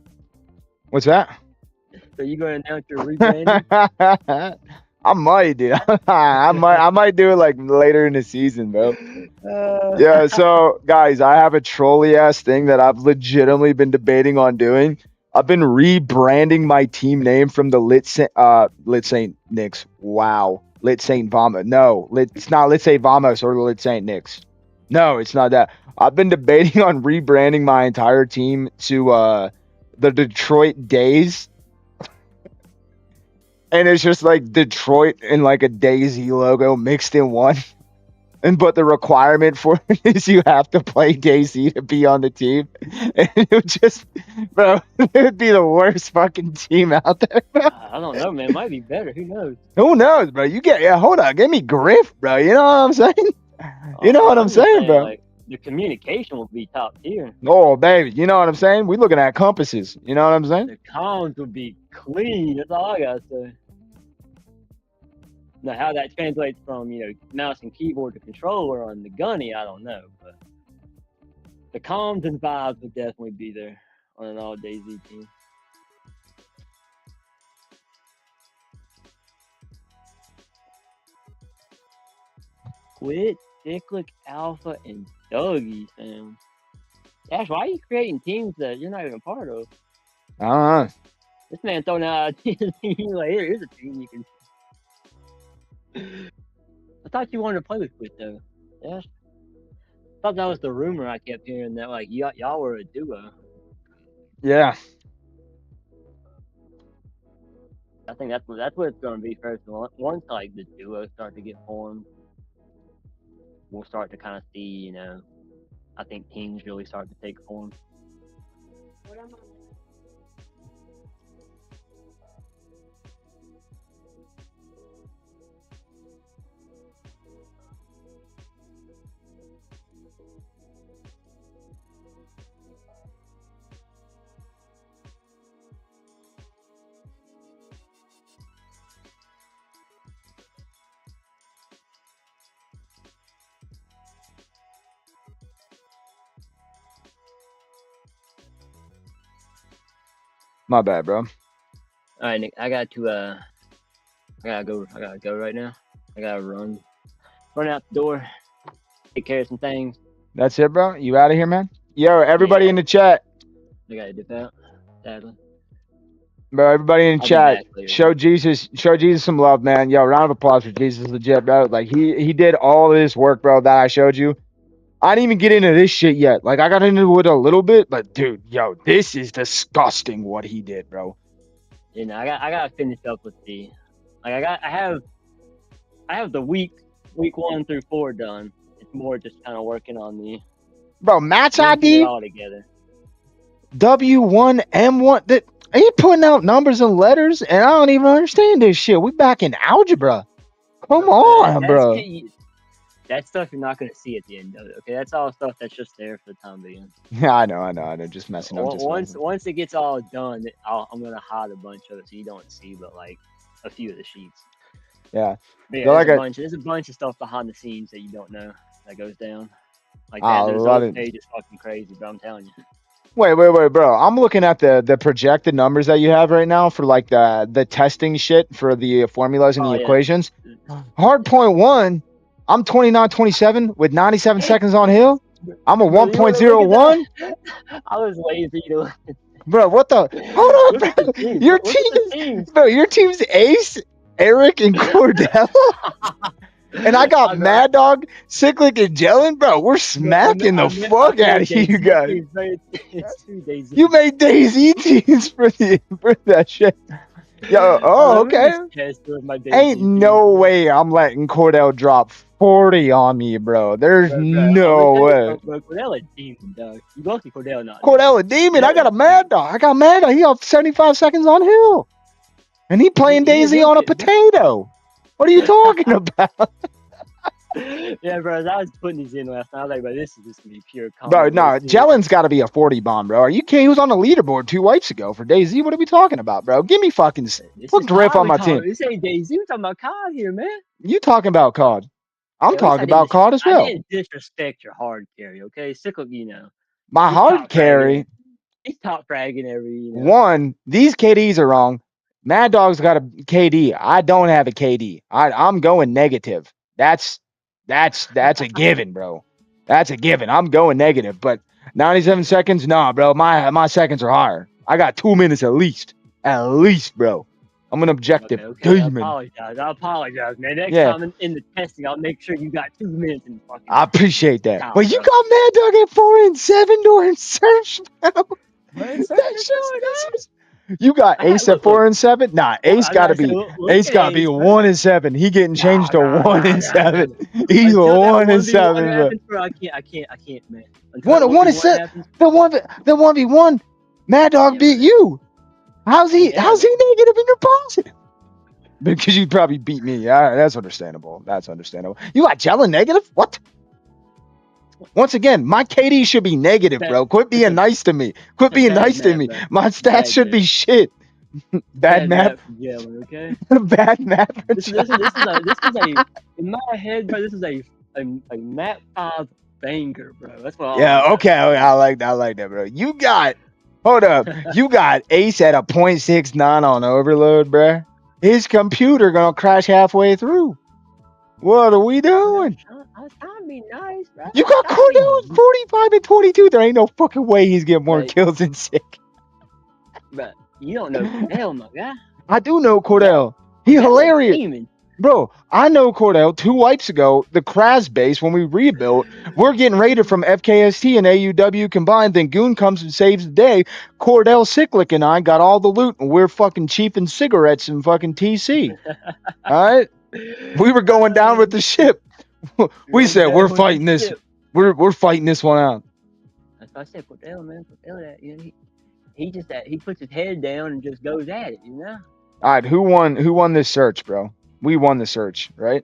What's that? So you gonna announce your rebranding? I might, dude. I might do it like later in the season, bro. Yeah, so guys, I have a trolley ass thing that I've legitimately been debating on doing. I've been rebranding my team name from the Lit Saint Nicks. Wow. Lit Saint Vamos. No, it's not Lit Saint Vamos or Lit Saint Nicks. No, it's not that. I've been debating on rebranding my entire team to the Detroit Days. And it's just like Detroit and like a Daisy logo mixed in one. But the requirement for it is you have to play Daisy to be on the team. And it would just, bro, it would be the worst fucking team out there, bro. I don't know, man. It might be better. Who knows? Who knows, bro? Hold on. Give me Griff, bro. You know what I'm saying? You know what I'm saying, bro? Like, the communication will be top tier. Oh, baby. You know what I'm saying? We looking at compasses. You know what I'm saying? The comms will be clean. That's all I gotta say. Now, how that translates from, mouse and keyboard to controller on the gunny, I don't know. But the comms and vibes would definitely be there on an all Daisy team. Quit, Cyclic, Alpha, and Dougie, fam. Ash, why are you creating teams that you're not even a part of? I don't know. This man throwing out a team like, here's a team you can. I thought you wanted to play with Quit, though. Yeah. I thought that was the rumor I kept hearing, that like y'all were a duo. Yeah. I think that's what it's gonna be first. Once like the duos start to get formed, we'll start to kind of see, I think teams really start to take form. My bad, bro. All right, Nick. I gotta go. I gotta go right now. I gotta run out the door. Take care of some things. That's it, bro. You out of here, man. Yo, everybody in the chat. I gotta dip out. Sadly. Bro, everybody in the I'll be chat, back later. show Jesus some love, man. Yo, round of applause for Jesus, legit, bro. Like he did all this work, bro, that I showed you. I didn't even get into this shit yet. Like I got into it a little bit, but dude, yo, this is disgusting what he did, bro. You know, I gotta finish up with the. Like I have the week 1 through 4 done. It's more just kind of working on the. Bro, match linking ID it all together. W1 M1. That are you putting out numbers and letters? And I don't even understand this shit. We back in algebra. Come on, bro. That stuff you're not gonna see at the end of it. Okay, that's all stuff that's just there for the time being. Yeah, I know. Just messing up. Once it gets all done, I'm gonna hide a bunch of it so you don't see, but like a few of the sheets. Yeah. But yeah, there's a bunch of stuff behind the scenes that you don't know that goes down. Like that, those page is fucking crazy, bro. I'm telling you. Wait, bro. I'm looking at the projected numbers that you have right now for like the testing shit for the formulas and the equations. Hard point 1, I'm 29.27 with 97 seconds on hill. I'm a 1.01. I was waiting for you to look. Bro, what the? Hold on, bro. Your team's Ace, Eric, and Cordell. And I got Mad Dog, Cyclic, and Jellin. Bro, we're smacking the fuck out of you guys. You made Daisy teams for that shit. Yo, okay. Ain't no way I'm letting Cordell drop 40 on me, bro. There's no way. Cordell a demon, dog. You both see Cordell not. Cordell a demon. I got a Mad Dog. He got 75 seconds on hill. And he playing Daisy on a potato. What are you talking about? Yeah, bro. As I was putting these in last night, I was like, bro, this is just gonna be pure comedy. Bro, no, Jellen's got to be a 40 bomb, bro. Are you kidding? He was on the leaderboard 2 weeks ago for Daisy. What are we talking about, bro? Give me fucking put Griff on my team. This ain't Daisy. We're talking about COD here, man. You talking about COD? I'm talking about COD as well. I didn't disrespect your hard carry, okay? Cyclic, you know. My hard carry. He's top fragging every. You know. One, these KDs are wrong. Mad Dog's got a KD. I don't have a KD. I'm going negative. That's a given, bro. That's a given. I'm going negative. But 97 seconds, nah, bro. My seconds are higher. I got 2 minutes at least. At least, bro. I'm an objective demon. I apologize, man. Next time in the testing, I'll make sure you got 2 minutes in fucking. I appreciate that. But you got Mad Dog at 4 and 7 during search, bro. You got Ace at 4 and 7? Nah, Ace gotta be 1 and 7. He getting changed to 1 and 7. He's a 1 and 7, bro. I can't, man. 1 and 7. The 1v1. Mad Dog beat you. How's he negative and you're positive? Because you probably beat me. That's understandable. You got Jellin negative? What? Once again, my KD should be negative, bro. Quit being nice to me. My stats should be shit. Bad map. Yeah, okay. Bad map. This is a in my head, bro. This is a map 5 banger, bro. That's what. Okay. I like that, bro. You got Ace at a 0.69 on overload, bro. His computer gonna crash halfway through. What are we doing? I was trying to be nice, bro. You got Cordell at 45 and 22. There ain't no fucking way he's getting more kills than Sick. But you don't know Cordell, my guy. I do know Cordell. He hilarious. Demon. Bro, I know Cordell 2 wipes ago, the Kraz base, when we rebuilt, we're getting raided from FKST and AUW combined, then Goon comes and saves the day. Cordell, Cyclic, and I got all the loot, and we're fucking chiefing cigarettes in fucking TC. Alright? We were going down with the ship. We said, we're fighting this. We're fighting this one out. That's what I said, Cordell, man. Cordell, that, you know, he puts his head down and just goes at it, you know? Alright, who won this search, bro? We won the search, right?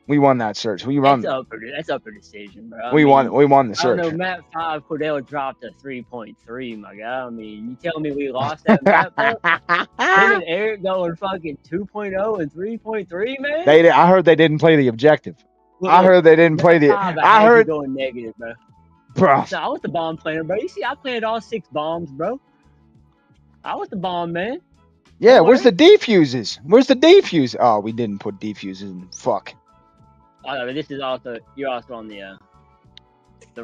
We won that search. That's up for decision, bro. We won the search. I don't know, map 5, Cordell dropped a 3.3, my guy. I mean, you telling me we lost that map? Him and Eric going fucking 2.0 and 3.3, man? I heard they didn't play the objective. Look, I heard they didn't play the. I heard going negative, bro. Bro. So I was the bomb player, bro. You see, I planted all 6 bombs, bro. I was the bomb man. Yeah, Don't where's the worry. defuses? Where's the defuse? Oh, we didn't put defuses in. Fuck. Oh, no, but this is also you're also on the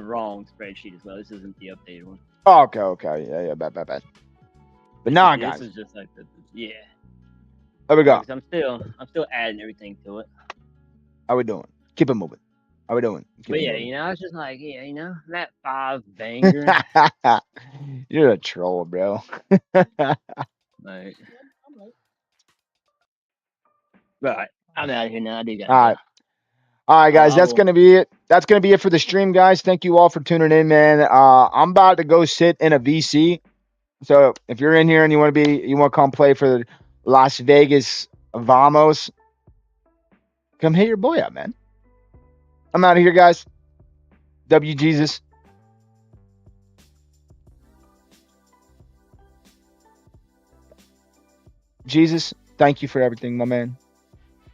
wrong spreadsheet as well. This isn't the updated one. Oh, okay. Yeah, bad. But now I got This it. is just like yeah. There we go. 'Cause I'm still adding everything to it. How we doing? Keep it moving. How we doing? Keep But it yeah, moving. you know, it's just like that 5 banger. You're a troll, bro. Like, right. I'm out of here now. I do got. All right, guys. That's will- gonna be it. That's gonna be it for the stream, guys. Thank you all for tuning in, man. I'm about to go sit in a VC. So if you're in here and you want to come play for Las Vegas Vamos, come hit your boy up, man. I'm out of here, guys. W Geezus. Jesus, thank you for everything, my man.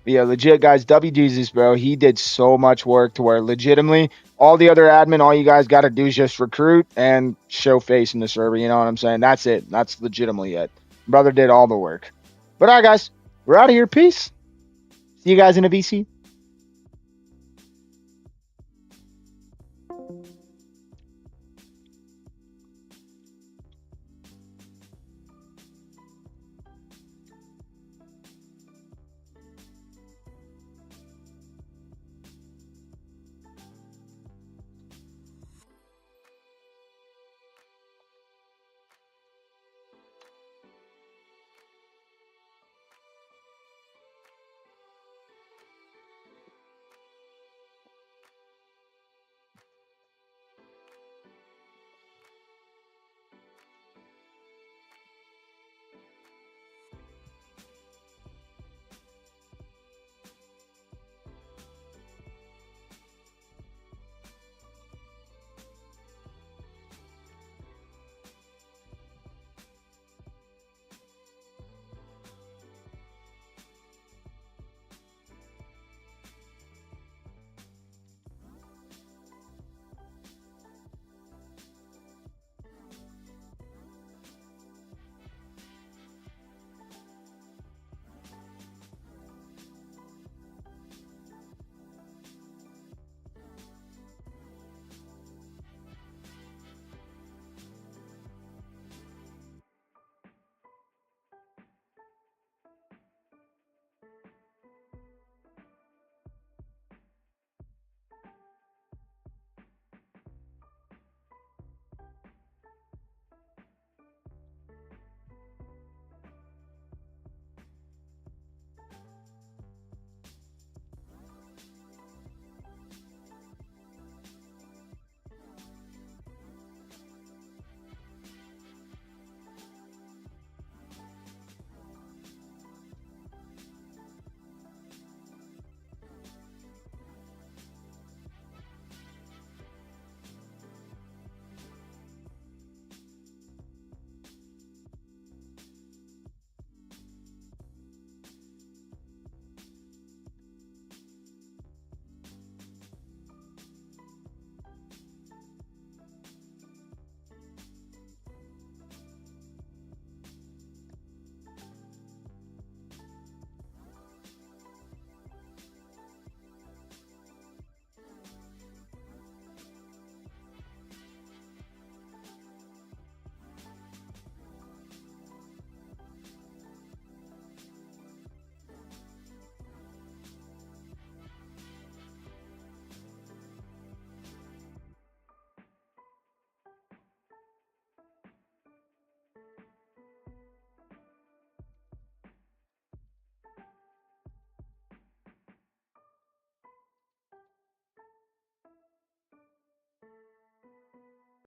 But yeah, legit, guys. W Geezus, bro. He did so much work to where legitimately all the other admin, all you guys got to do is just recruit and show face in the server. You know what I'm saying? That's it. That's legitimately it. Brother did all the work. But all right, guys. We're out of here. Peace. See you guys in a VC.